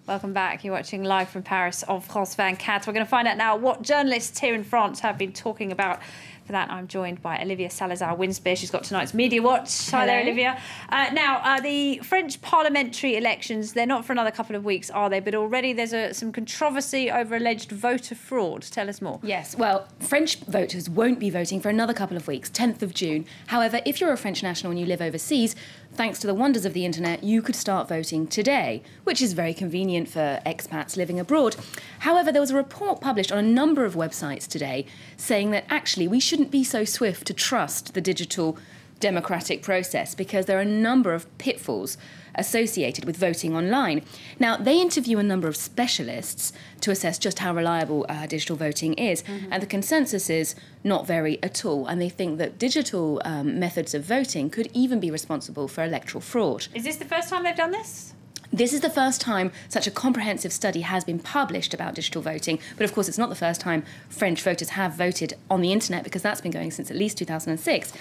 Welcome back. You're watching live from Paris on France 24. We're going to find out now what journalists here in France have been talking about. For that, I'm joined by Olivia Salazar-Winspear. She's got tonight's Media Watch. Hi there, Olivia. Now, the French parliamentary elections, they're not for another couple of weeks, are they? But already there's some controversy over alleged voter fraud. Tell us more. Yes, well, French voters won't be voting for another couple of weeks, 10th of June. However, if you're a French national and you live overseas, thanks to the wonders of the internet, you could start voting today, which is very convenient for expats living abroad. However, there was a report published on a number of websites today saying that actually we shouldn't be so swift to trust the digital democratic process because there are a number of pitfalls associated with voting online. Now, they interview a number of specialists to assess just how reliable digital voting is, and the consensus is not very at all, and they think that digital methods of voting could even be responsible for electoral fraud. Is this the first time they've done this? This is the first time such a comprehensive study has been published about digital voting, but of course it's not the first time French voters have voted on the internet, because that's been going since at least 2006.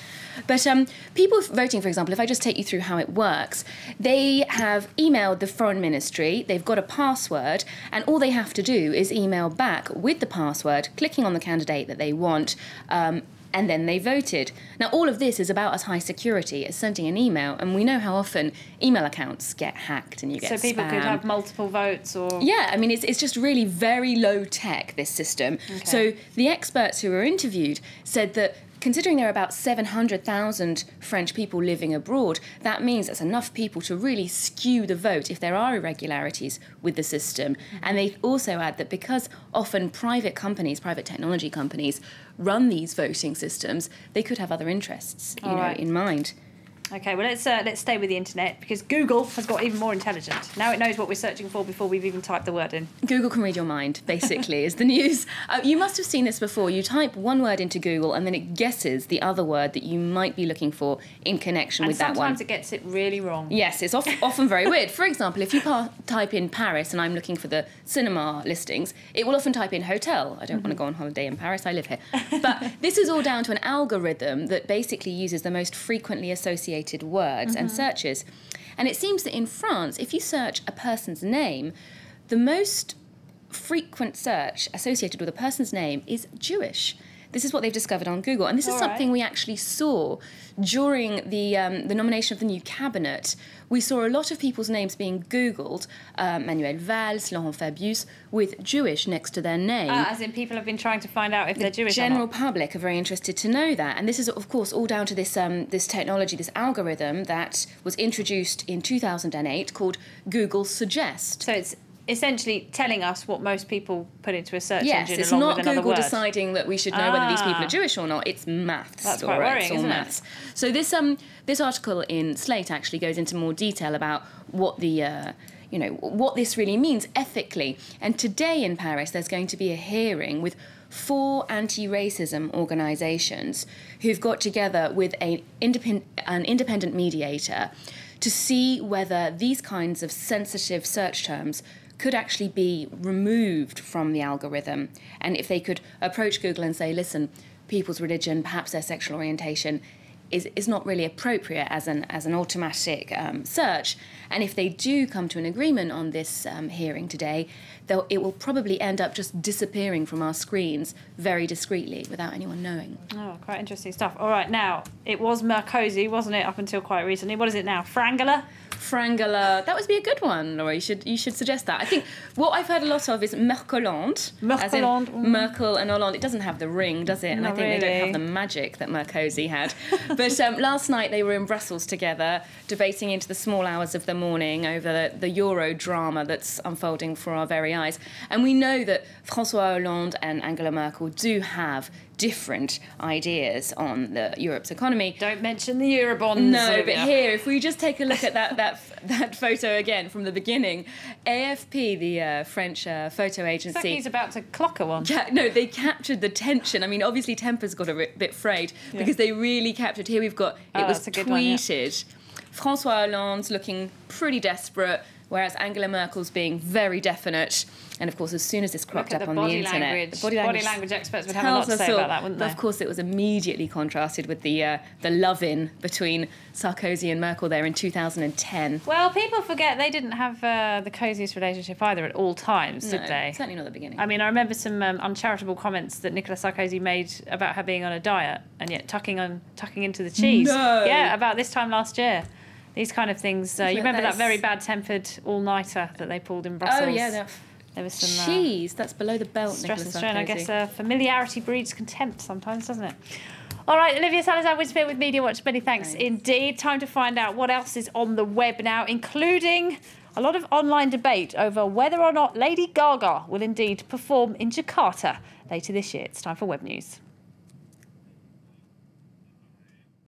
But people voting, for example, if I just take you through how it works, they have emailed the Foreign Ministry, they've got a password, and all they have to do is email back with the password, clicking on the candidate that they want, and then they voted. Now, all of this is about as high security as sending an email, and we know how often email accounts get hacked and you get spam. So people could have multiple votes or... Yeah, I mean, it's just really very low tech, this system. Okay. So the experts who were interviewed said that considering there are about 700,000 French people living abroad, that means that's enough people to really skew the vote if there are irregularities with the system. And they also add that because often private companies, private technology companies, run these voting systems, they could have other interests, in mind. OK, well, let's stay with the internet, because Google has got even more intelligent. Now it knows what we're searching for before we've even typed the word in. Google can read your mind, basically, is the news. You must have seen this before. You type one word into Google and then it guesses the other word that you might be looking for in connection with that one. And sometimes it gets it really wrong. Yes, it's often very weird. For example, if you type in Paris and I'm looking for the cinema listings, it will often type in hotel. I don't want to go on holiday in Paris, I live here. But this is all down to an algorithm that basically uses the most frequently associated words and searches. And it seems that in France, if you search a person's name, the most frequent search associated with a person's name is Jewish. This is what they've discovered on Google. And this is something we actually saw during the nomination of the new cabinet. We saw a lot of people's names being Googled, Manuel Valls, Laurent Fabius, with Jewish next to their name. As in people have been trying to find out if they're Jewish or not. The general public are very interested to know that. And this is, of course, all down to this, this technology, this algorithm that was introduced in 2008 called Google Suggest. So it's essentially telling us what most people put into a search engine it's along not with another Google word. deciding that we should know whether these people are Jewish or not. It's maths. That's quite worrying, isn't it? So this article in Slate actually goes into more detail about what the what this really means ethically. And today in Paris, there's going to be a hearing with 4 anti-racism organisations who've got together with an independent mediator to see whether these kinds of sensitive search terms could actually be removed from the algorithm, and if they could approach Google and say, listen, people's religion, perhaps their sexual orientation, is not really appropriate as an automatic search. And if they do come to an agreement on this hearing today, it will probably end up just disappearing from our screens very discreetly without anyone knowing. Oh, quite interesting stuff. All right, now, it was Merkozy, wasn't it, up until quite recently? What is it now? Frangela? Frangela. That would be a good one, Laura. You should suggest that. I think what I've heard a lot of is Merkeland. Merkeland. Merkel and Hollande. It doesn't have the ring, does it? And I think they don't have the magic that Merkozy had. But last night they were in Brussels together, debating into the small hours of the morning over the Euro drama that's unfolding for our very eyes. And we know that François Hollande and Angela Merkel do have different ideas on Europe's economy. Don't mention the Eurobonds. No, but here, if we just take a look at that photo again from the beginning, AFP, the French photo agency... It's like he's about to clock a one. Yeah, no, they captured the tension. I mean, obviously tempers got a bit frayed because they really captured... Here we've got... It was tweeted. François Hollande's looking pretty desperate, whereas Angela Merkel's being very definite. And of course, as soon as this cropped up on the internet, the body language experts would have a lot to say about that, wouldn't they? But of course, it was immediately contrasted with the love-in between Sarkozy and Merkel there in 2010. Well, people forget they didn't have the cosiest relationship either at all times, did they? Certainly not at the beginning. I mean, I remember some uncharitable comments that Nicolas Sarkozy made about her being on a diet and yet tucking into the cheese. No. Yeah, about this time last year. These kind of things. You remember that very bad-tempered all-nighter that they pulled in Brussels? Oh, yeah. There was some cheese. That's below the belt, stress Nicolas and strain. I Sarkozy. guess familiarity breeds contempt sometimes, doesn't it? All right, Olivia Salazar-Winspear with Media Watch. Many thanks indeed. Time to find out what else is on the web now, including a lot of online debate over whether or not Lady Gaga will indeed perform in Jakarta later this year. It's time for Web News.